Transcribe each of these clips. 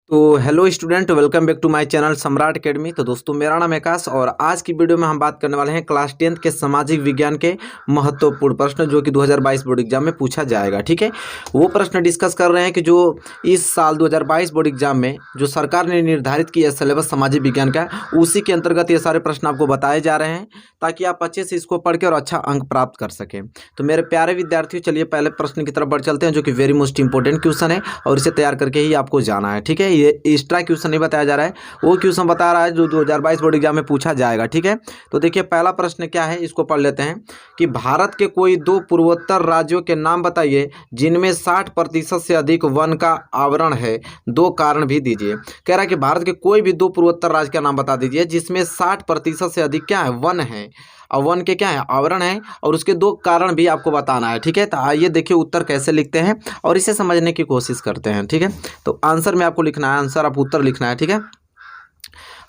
तो hello student, welcome back to my channel Samrat academy. तो दोस्तों, मेरा नाम है आकाश और आज की वीडियो में हम बात करने वाले हैं क्लास 10th के सामाजिक विज्ञान के महत्वपूर्ण प्रश्न जो कि 2022 बोर्ड एग्जाम में पूछा जाएगा। ठीक है, वो प्रश्न डिस्कस कर रहे हैं कि जो इस साल 2022 बोर्ड एग्जाम में जो सरकार ने निर्धारित किया सिलेबस सामाजिक विज्ञान का, उसी के अंतर्गत ये सारे प्रश्न आपको बताए जा रहे हैं ताकि आप अच्छे से इसको पढ़ के और अच्छा अंक प्राप्त कर सकें। तो मेरे प्यारे विद्यार्थियों, चलिए पहले प्रश्न की तरफ बढ़ चलते हैं जो कि वेरी मोस्ट इंपॉर्टेंट क्वेश्चन है और इसे तैयार करके ही आपको जाना है। ठीक है, ये एक्स्ट्रा क्वेश्चन नहीं बताया जा रहा है, वो क्वेश्चन बता रहा है जो 2022 बोर्ड एग्जाम में पूछा जाएगा। ठीक है, तो देखिए पहला प्रश्न क्या है, इसको पढ़ लेते हैं कि भारत के कोई दो पूर्वोत्तर राज्यों के नाम बताइए जिनमें 60% से अधिक वन का आवरण है, दो कारण भी दीजिए। कह रहा है कि भारत के कोई भी दो पूर्वोत्तर राज्य का नाम बता दीजिए जिसमें 60% से अधिक क्या है, वन है, और वन के क्या है, आवरण है, और उसके दो कारण भी आपको बताना है। ठीक है, तो आइए देखिए उत्तर कैसे लिखते हैं और इसे समझने की कोशिश करते हैं। ठीक है, तो आंसर में आपको लिखना है, आंसर आप उत्तर लिखना है। ठीक है,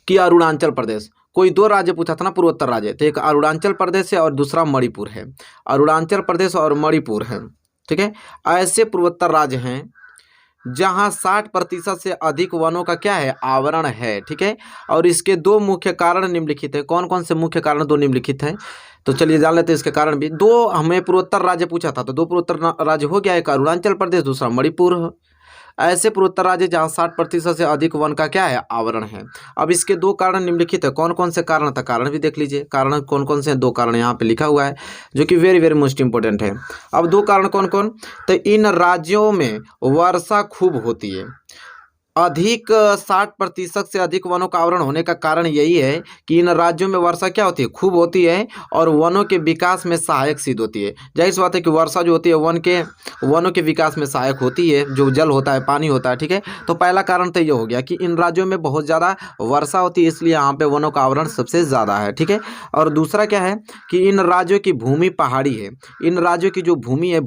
कि अरुणाचल प्रदेश, कोई दो राज्य पूछा था ना, पूर्वोत्तर राज्य, तो एक अरुणाचल प्रदेश है और दूसरा मणिपुर है। अरुणाचल प्रदेश और मणिपुर है। ठीक है, ऐसे पूर्वोत्तर राज्य हैं जहां 60% से अधिक वनों का क्या है, आवरण है। ठीक है, और इसके दो मुख्य कारण निम्नलिखित है। कौन कौन से मुख्य कारण दो निम्नलिखित हैं, तो चलिए जान लेते हैं इसके कारण भी। दो हमें पूर्वोत्तर राज्य पूछा था, तो दो पूर्वोत्तर राज्य हो गया, एक अरुणाचल प्रदेश, दूसरा मणिपुर। ऐसे पूर्वोत्तर राज्य जहाँ 60% से अधिक वन का क्या है, आवरण है। अब इसके दो कारण निम्नलिखित है। कौन कौन से कारण था, कारण भी देख लीजिए, कारण कौन कौन से हैं, दो कारण यहाँ पे लिखा हुआ है जो कि वेरी वेरी मोस्ट इंपॉर्टेंट है। अब दो कारण कौन कौन, तो इन राज्यों में वर्षा खूब होती है। अधिक 60% से अधिक वनों का आवरण होने का कारण यही है कि इन राज्यों में वर्षा क्या होती है, खूब होती है, और वनों के विकास में सहायक सिद्ध होती है। जाहिर सी बात है कि वर्षा जो होती है वनों के विकास में सहायक होती है, जो जल होता है, पानी होता है। ठीक है, तो पहला कारण तो ये हो गया कि इन राज्यों में बहुत ज़्यादा वर्षा होती है, इसलिए यहाँ पे वनों का आवरण सबसे ज़्यादा है। ठीक है, और दूसरा क्या है कि इन राज्यों की भूमि पहाड़ी है। इन राज्यों की जो भूमि है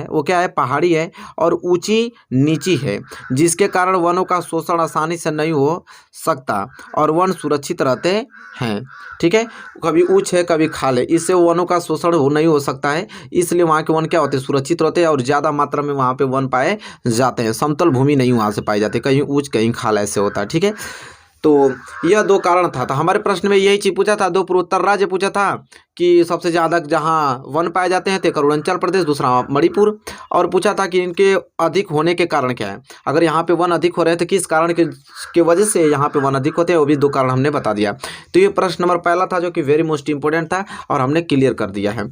वो क्या है, पहाड़ी है और ऊंची नीची है, जिसके कारण वनों का शोषण आसानी से नहीं हो सकता और वन सुरक्षित रहते हैं। ठीक है, कभी ऊंच है कभी खाल है, इससे वनों का शोषण नहीं हो सकता है, इसलिए वहाँ के वन क्या होते हैं, सुरक्षित रहते हैं और ज़्यादा मात्रा में वहाँ पे वन पाए जाते हैं। समतल भूमि नहीं वहाँ से पाई जाती, कहीं ऊंच कहीं खाल ऐसे होता है। ठीक है, तो यह दो कारण था। तो हमारे प्रश्न में यही चीज पूछा था, दो पूर्वोत्तर राज्य पूछा था कि सबसे ज़्यादा जहाँ वन पाए जाते हैं, तो एक अरुणाचल प्रदेश, दूसरा मणिपुर, और पूछा था कि इनके अधिक होने के कारण क्या है। अगर यहाँ पे वन अधिक हो रहे हैं तो किस कारण के वजह से यहाँ पे वन अधिक होते हैं, वो भी दो कारण हमने बता दिया। तो ये प्रश्न नंबर पहला था जो कि वेरी मोस्ट इंपॉर्टेंट था और हमने क्लियर कर दिया है।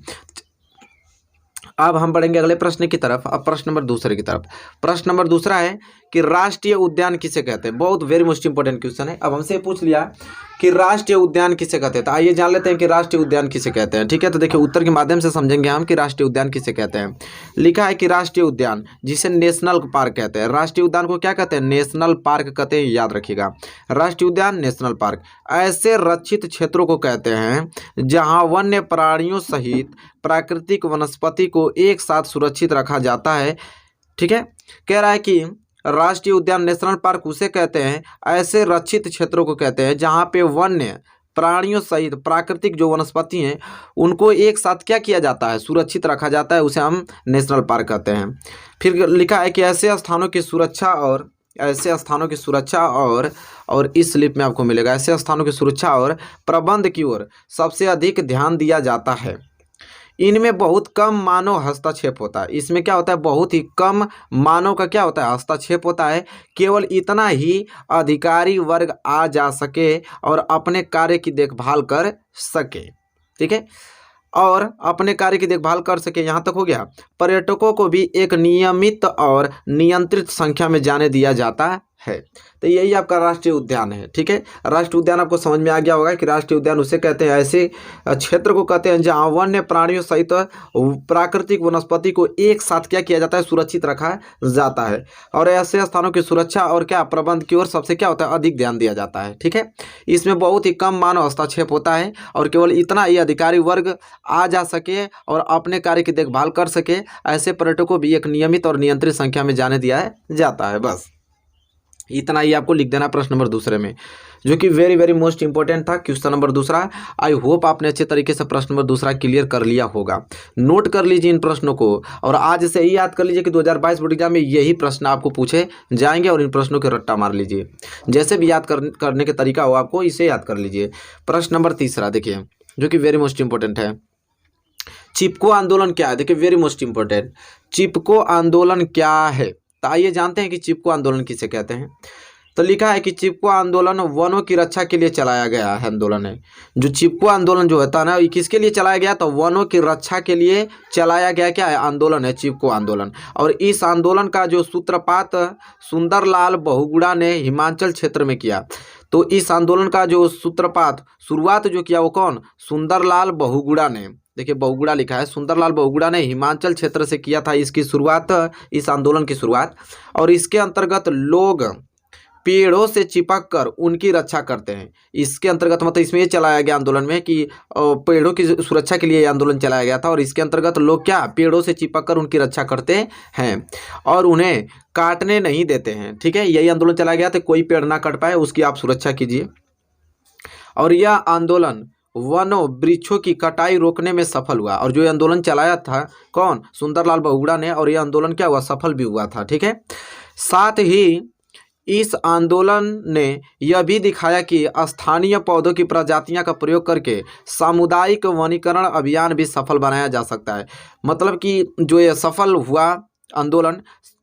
अब हम बढ़ेंगे अगले प्रश्न की तरफ। अब प्रश्न नंबर दूसरे की तरफ। प्रश्न नंबर दूसरा है कि राष्ट्रीय उद्यान किसे कहते हैं। बहुत वेरी मोस्ट इंपॉर्टेंट क्वेश्चन है। अब हमसे पूछ लिया कि राष्ट्रीय उद्यान किसे कहते हैं, तो आइए जान लेते हैं कि राष्ट्रीय उद्यान किसे कहते हैं। ठीक है, तो देखिए उत्तर के माध्यम से समझेंगे हम कि राष्ट्रीय उद्यान किसे कहते हैं। लिखा है कि राष्ट्रीय उद्यान जिसे नेशनल पार्क कहते हैं। राष्ट्रीय उद्यान को क्या कहते हैं, नेशनल पार्क कहते हैं, याद रखिएगा। राष्ट्रीय उद्यान, नेशनल पार्क ऐसे रक्षित क्षेत्रों को कहते हैं जहां वन्य प्राणियों सहित प्राकृतिक वनस्पति को एक साथ सुरक्षित रखा जाता है। ठीक है, कह रहा है कि राष्ट्रीय उद्यान, नेशनल पार्क उसे कहते हैं, ऐसे रक्षित क्षेत्रों को कहते हैं जहां पे वन्य प्राणियों सहित प्राकृतिक जो वनस्पति हैं उनको एक साथ क्या किया जाता है, सुरक्षित रखा जाता है, उसे हम नेशनल पार्क कहते हैं। फिर लिखा है कि ऐसे स्थानों की सुरक्षा और इस स्लिप में आपको मिलेगा, ऐसे स्थानों की सुरक्षा और प्रबंध की ओर सबसे अधिक ध्यान दिया जाता है। इनमें बहुत कम मानव हस्तक्षेप होता है। इसमें क्या होता है, बहुत ही कम मानव का क्या होता है, हस्तक्षेप होता है। केवल इतना ही अधिकारी वर्ग आ जा सके और अपने कार्य की देखभाल कर सके। ठीक है, और अपने कार्य की देखभाल कर सके, यहाँ तक हो गया। पर्यटकों को भी एक नियमित और नियंत्रित संख्या में जाने दिया जाता है। तो यही आपका राष्ट्रीय उद्यान है। ठीक है, राष्ट्रीय उद्यान आपको समझ में आ गया होगा कि राष्ट्रीय उद्यान उसे कहते हैं, ऐसे क्षेत्र को कहते हैं जहाँ वन्य प्राणियों सहित प्राकृतिक वनस्पति को एक साथ क्या किया जाता है, सुरक्षित रखा जाता है, और ऐसे स्थानों की सुरक्षा और क्या प्रबंध की ओर सबसे क्या होता है, अधिक ध्यान दिया जाता है। ठीक है, इसमें बहुत ही कम मानव हस्तक्षेप होता है और केवल इतना ही अधिकारी वर्ग आ जा सके और अपने कार्य की देखभाल कर सके। ऐसे पर्यटकों को भी एक नियमित और नियंत्रित संख्या में जाने दिया जाता है। बस इतना ही आपको लिख देना प्रश्न नंबर दूसरे में, जो कि वेरी वेरी मोस्ट इंपॉर्टेंट था क्वेश्चन नंबर दूसरा। आई होप आपने अच्छे तरीके से प्रश्न नंबर दूसरा क्लियर कर लिया होगा। नोट कर लीजिए इन प्रश्नों को और आज से ही याद कर लीजिए कि 2022 बोर्ड एग्जाम में यही प्रश्न आपको पूछे जाएंगे और इन प्रश्नों के रट्टा मार लीजिए। जैसे भी याद करने का तरीका हो आपको इसे याद कर लीजिए। प्रश्न नंबर तीसरा देखिए, जो कि वेरी मोस्ट इंपॉर्टेंट है। चिपको आंदोलन क्या है? देखिए वेरी मोस्ट इंपॉर्टेंट, चिपको आंदोलन क्या है? तो आइए जानते हैं कि चिपको आंदोलन किसे कहते हैं। तो लिखा है कि चिपको आंदोलन वनों की रक्षा के लिए चलाया गया है आंदोलन है। जो चिपको आंदोलन जो होता है ना, ये किसके लिए चलाया गया? तो वनों की रक्षा के लिए चलाया गया क्या है? आंदोलन है चिपको आंदोलन। और इस आंदोलन का जो सूत्रपात सुंदरलाल बहुगुणा ने हिमाचल क्षेत्र में किया। तो इस आंदोलन का जो सूत्रपात शुरुआत जो किया वो कौन? सुंदरलाल बहुगुणा ने। देखिए बहुगुणा लिखा है, सुंदरलाल बहुगुणा ने हिमाचल क्षेत्र से किया था इसकी शुरुआत, इस आंदोलन की शुरुआत। और इसके अंतर्गत लोग पेड़ों से चिपक कर उनकी रक्षा करते हैं। इसके अंतर्गत मतलब इसमें ये चलाया गया आंदोलन में कि पेड़ों की सुरक्षा के लिए ये आंदोलन चलाया गया था। और इसके अंतर्गत लोग क्या? पेड़ों से चिपक कर उनकी रक्षा करते हैं और उन्हें काटने नहीं देते हैं। ठीक है, यही आंदोलन चलाया गया था, कोई पेड़ ना कट पाए उसकी आप सुरक्षा कीजिए। और यह आंदोलन वनों वृक्षों की कटाई रोकने में सफल हुआ। और जो ये आंदोलन चलाया था कौन? सुंदरलाल बहुगुणा ने। और यह आंदोलन क्या हुआ? सफल भी हुआ था। ठीक है, साथ ही इस आंदोलन ने यह भी दिखाया कि स्थानीय पौधों की प्रजातियां का प्रयोग करके सामुदायिक वनीकरण अभियान भी सफल बनाया जा सकता है। मतलब कि जो ये सफल हुआ आंदोलन,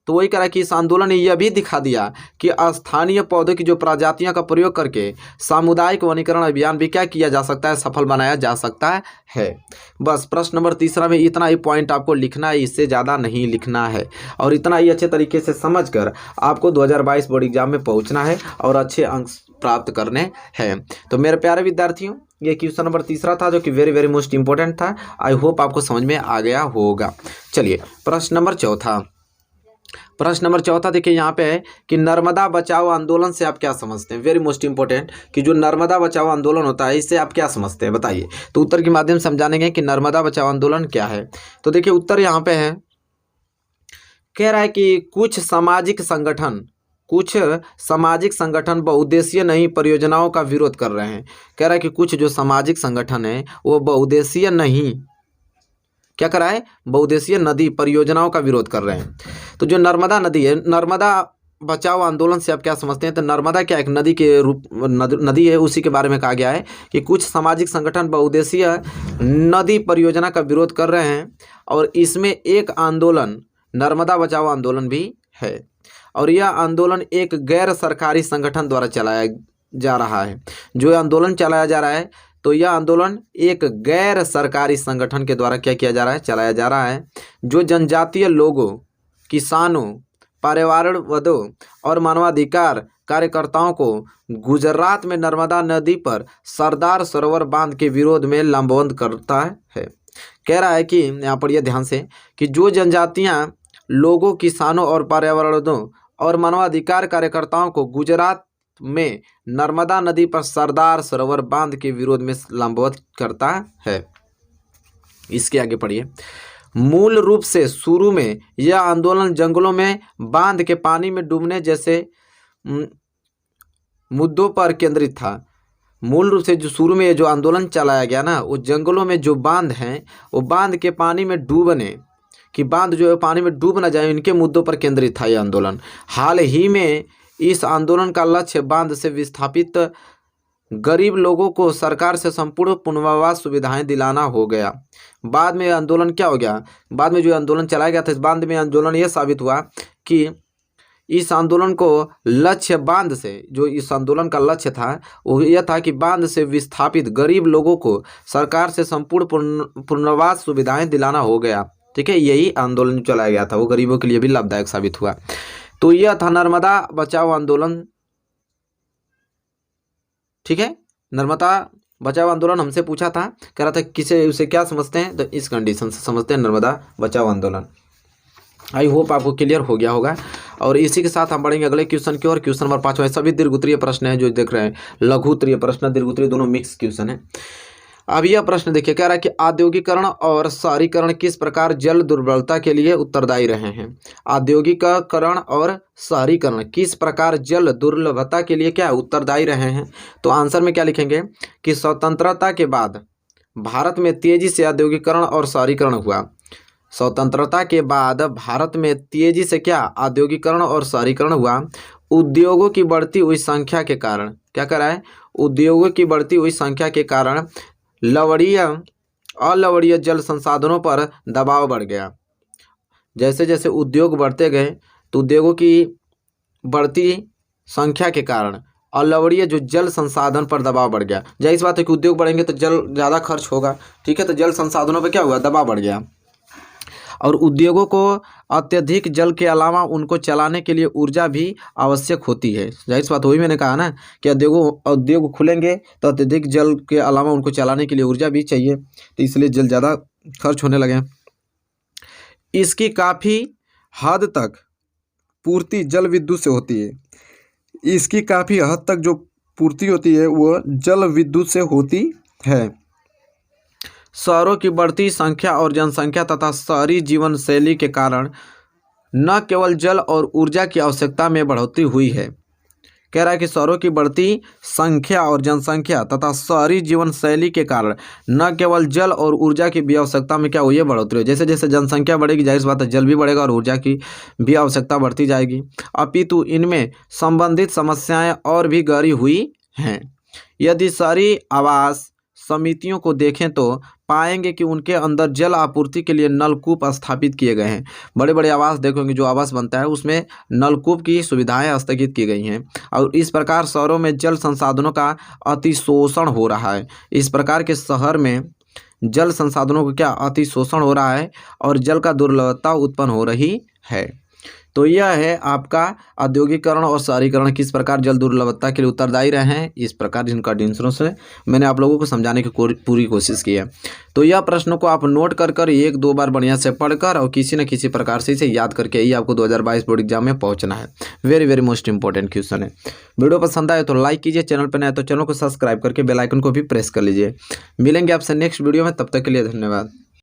तो वही करा कि इस आंदोलन ने यह भी दिखा दिया कि स्थानीय पौधों की जो प्रजातियों का प्रयोग करके सामुदायिक वनीकरण अभियान भी क्या किया जा सकता है? सफल बनाया जा सकता है। बस प्रश्न नंबर तीसरा में इतना ही पॉइंट आपको लिखना है, इससे ज़्यादा नहीं लिखना है। और इतना ही अच्छे तरीके से समझकर आपको 2022 बोर्ड एग्जाम में पहुंचना है और अच्छे अंक प्राप्त करने हैं। तो मेरे प्यारे विद्यार्थियों, ये क्वेश्चन नंबर तीसरा था जो कि वेरी वेरी मोस्ट इंपॉर्टेंट था। आई होप आपको समझ में आ गया होगा। चलिए प्रश्न नंबर चौथा। प्रश्न नंबर चौथा देखिए यहाँ पे है कि नर्मदा बचाओ आंदोलन से आप क्या समझते हैं? वेरी मोस्ट इंपॉर्टेंट, कि जो नर्मदा बचाओ आंदोलन होता है इससे आप क्या समझते हैं बताइए। तो उत्तर के माध्यम से हम जानेंगे कि नर्मदा बचाओ आंदोलन क्या है। तो देखिए उत्तर यहाँ पे है, कह रहा है कि कुछ सामाजिक संगठन बहुउद्देशीय नहीं परियोजनाओं का विरोध कर रहे हैं। कह रहा है कि कुछ जो सामाजिक संगठन है वो बहुउद्देशीय नहीं क्या कर रहा है? बहुउद्देशीय नदी परियोजनाओं का विरोध कर रहे हैं। तो जो नर्मदा नदी है, नर्मदा बचाओ आंदोलन से आप क्या समझते हैं? तो नर्मदा क्या एक नदी के रूप नदी है, उसी के बारे में कहा गया है कि कुछ सामाजिक संगठन बहुउद्देशीय नदी परियोजना का विरोध कर रहे हैं। और इसमें एक आंदोलन नर्मदा बचाओ आंदोलन भी है। और यह आंदोलन एक गैर सरकारी संगठन द्वारा चलाया जा रहा है। जो आंदोलन चलाया जा रहा है तो यह आंदोलन एक गैर सरकारी संगठन के द्वारा क्या किया जा रहा है? चलाया जा रहा है, जो जनजातीय लोगों, किसानों, पर्यावरणवादियों और मानवाधिकार कार्यकर्ताओं को गुजरात में नर्मदा नदी पर सरदार सरोवर बांध के विरोध में लामबंद करता है। कह रहा है कि यहाँ पर यह ध्यान से कि जो जनजातियाँ लोगों, किसानों और पर्यावरणवादियों और मानवाधिकार कार्यकर्ताओं को गुजरात में नर्मदा नदी पर सरदार सरोवर बांध के विरोध में लामबंद करता है। इसके आगे पढ़िए। मूल रूप से शुरू में यह आंदोलन जंगलों में बांध के पानी में डूबने जैसे मुद्दों पर केंद्रित था। मूल रूप से जो शुरू में जो आंदोलन चलाया गया ना, वो जंगलों में जो बांध हैं वो बांध के पानी में डूबने कि बांध जो है पानी में डूब ना जाए, इनके मुद्दों पर केंद्रित था यह आंदोलन। हाल ही में इस आंदोलन का लक्ष्य बांध से विस्थापित गरीब लोगों को सरकार से संपूर्ण पुनर्वास सुविधाएं दिलाना हो गया। बाद में आंदोलन क्या हो गया? बाद में जो आंदोलन चलाया गया था इस बांध में आंदोलन यह साबित हुआ कि इस आंदोलन को लक्ष्य बांध से, जो इस आंदोलन का लक्ष्य था वो यह था कि बांध से विस्थापित गरीब लोगों को सरकार से संपूर्ण पुनर्वास सुविधाएं दिलाना हो गया। ठीक है, यही आंदोलन चलाया गया था, वो गरीबों के लिए भी लाभदायक साबित हुआ। तो यह था नर्मदा बचाओ आंदोलन। ठीक है, नर्मदा बचाओ आंदोलन हमसे पूछा था, कह रहा था किसे उसे क्या समझते हैं? तो इस कंडीशन से समझते हैं नर्मदा बचाओ आंदोलन। आई होप आपको क्लियर हो गया होगा। और इसी के साथ हम बढ़ेंगे अगले क्वेश्चन की ओर। क्वेश्चन नंबर 5 सभी दीर्घ उत्तरीय प्रश्न है जो देख रहे हैं, लघु उत्तरीय प्रश्न, दीर्घ उत्तरीय दोनों मिक्स क्वेश्चन है। अब यह प्रश्न देखिए, कह रहा है कि औद्योगिकरण और शहरीकरण किस प्रकार जल दुर्बलता के लिए उत्तरदायी रहे हैं। औद्योगिकरण और शहरीकरण किस प्रकार जल दुर्लभता के लिए क्या उत्तरदायी रहे हैं। तो आंसर में क्या लिखेंगे कि स्वतंत्रता के बाद भारत में तेजी से औद्योगिकरण और शहरीकरण हुआ। स्वतंत्रता के बाद भारत में तेजी से क्या औद्योगिकरण और शहरीकरण हुआ। उद्योगों की बढ़ती हुई संख्या के कारण, क्या कर रहा है, उद्योगों की बढ़ती हुई संख्या के कारण लवणीय अलवणीय जल संसाधनों पर दबाव बढ़ गया। जैसे जैसे उद्योग बढ़ते गए तो उद्योगों की बढ़ती संख्या के कारण अलवणीय जो जल संसाधन पर दबाव बढ़ गया। जाहिर बात है कि उद्योग बढ़ेंगे तो जल ज़्यादा खर्च होगा, ठीक है। तो जल संसाधनों पर क्या हुआ, दबाव बढ़ गया। और उद्योगों को अत्यधिक जल के अलावा उनको चलाने के लिए ऊर्जा भी आवश्यक होती है। जाहिर सी बात, वही मैंने कहा ना कि उद्योग खुलेंगे तो अत्यधिक जल के अलावा उनको चलाने के लिए ऊर्जा भी चाहिए, तो इसलिए जल ज़्यादा खर्च होने लगे। इसकी काफ़ी हद तक पूर्ति जल विद्युत से होती है। इसकी काफ़ी हद तक जो पूर्ति होती है वो जल विद्युत से होती है। शहरों की बढ़ती संख्या और जनसंख्या तथा शहरी जीवन शैली के कारण न केवल जल और ऊर्जा की आवश्यकता में बढ़ोतरी हुई है। कह रहा है कि शहरों की बढ़ती संख्या और जनसंख्या तथा शहरी जीवन शैली के कारण न केवल जल और ऊर्जा की भी आवश्यकता में क्या हुई है, बढ़ोतरी। जैसे जैसे जनसंख्या बढ़ेगी, जाहिर सी बात है जल भी बढ़ेगा और ऊर्जा की भी आवश्यकता बढ़ती जाएगी। अपितु इनमें संबंधित समस्याएं और भी गहरी हुई हैं। यदि शहरी आवास समितियों को देखें तो पाएंगे कि उनके अंदर जल आपूर्ति के लिए नलकूप स्थापित किए गए हैं। बड़े बड़े आवास देखोगे, जो आवास बनता है उसमें नलकूप की सुविधाएं स्थगित की गई हैं। और इस प्रकार शहरों में जल संसाधनों का अतिशोषण हो रहा है। इस प्रकार के शहर में जल संसाधनों का क्या अतिशोषण हो रहा है और जल का दुर्लभता उत्पन्न हो रही है। तो यह है आपका औद्योगिकरण और शहरीकरण किस प्रकार जल दुर्लभता के लिए उत्तरदायी रहे हैं। इस प्रकार इनका आंसरों से मैंने आप लोगों को समझाने की पूरी कोशिश की है। तो यह प्रश्नों को आप नोट कर एक दो बार बढ़िया से पढ़कर और किसी न किसी प्रकार से इसे याद करके ही आपको 2022 बोर्ड एग्जाम में पहुंचना है। Very very most important question है। वीडियो पसंद आए तो लाइक कीजिए, चैनल पर नए तो चैनल को सब्सक्राइब करके बेल आइकन को भी प्रेस कर लीजिए। मिलेंगे आपसे नेक्स्ट वीडियो में, तब तक के लिए धन्यवाद।